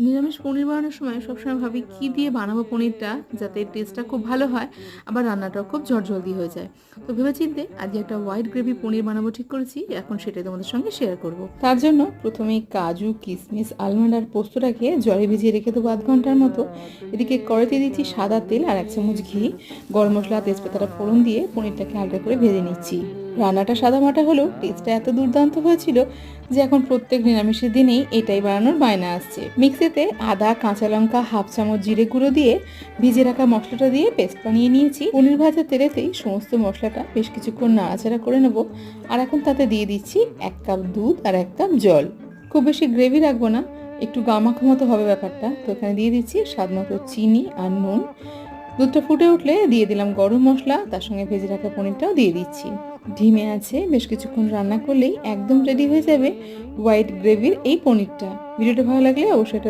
নিরামিষ পনির বানানোর সময় সবসময় ভাবি কি দিয়ে বানাবো পনিরটা যাতে টেস্টটা খুব ভালো হয়, আবার রান্নাটাও খুব ঝটজলদি হয়ে যায়। তো ভেবেচিন্তে আজকে একটা হোয়াইট গ্রেভি পনির বানাবো ঠিক করেছি, এখন সেটাই তোমাদের সঙ্গে শেয়ার করব। তার জন্য প্রথমে কাজু, কিশমিশ, আলমন্ড আর পোস্তটাকে জলে ভিজিয়ে রেখে দেবো আধ ঘন্টার মতো। এদিকে কড়াইতে দিচ্ছি সাদা তেল আর 1 চামচ ঘি, গরম মশলা তেজপাতাটা ফোড়ন দিয়ে পনিরটাকে হালকা করে ভেজে নিচ্ছি। রান্নাটা সাদামাটা হলেও টেস্টটা এত দুর্দান্ত হয়েছিল যে এখন প্রত্যেক নিরামিষের দিনেই এটাই বানানোর বায়না আসছে। মিক্সিতে আদা, কাঁচা লঙ্কা, 1/2 চামচ জিরে গুঁড়ো দিয়ে ভিজে রাখা মশলাটা দিয়ে পেস্ট বানিয়ে নিয়েছি। পনির ভাজা তেলেতেই সমস্ত মশলাটা বেশ কিছুক্ষণ নাড়াচাড়া করে নেব। আর এখন তাতে দিয়ে দিচ্ছি 1 কাপ দুধ আর 1 কাপ জল। খুব বেশি গ্রেভি রাখবো না, একটু গামাখা মতো হবে ব্যাপারটা। তো এখানে দিয়ে দিচ্ছি স্বাদ মতো চিনি আর নুন। দুধটা ফুটে উঠলে দিয়ে দিলাম গরম মশলা, তার সঙ্গে ভেজে রাখা পনিরটাও দিয়ে দিচ্ছি। ধিমে আছে বেশ কিছুক্ষণ রান্না করলেই একদম রেডি হয়ে যাবে হোয়াইট গ্রেভির এই পনিরটা। ভিডিওটা ভালো লাগলে অবশ্যই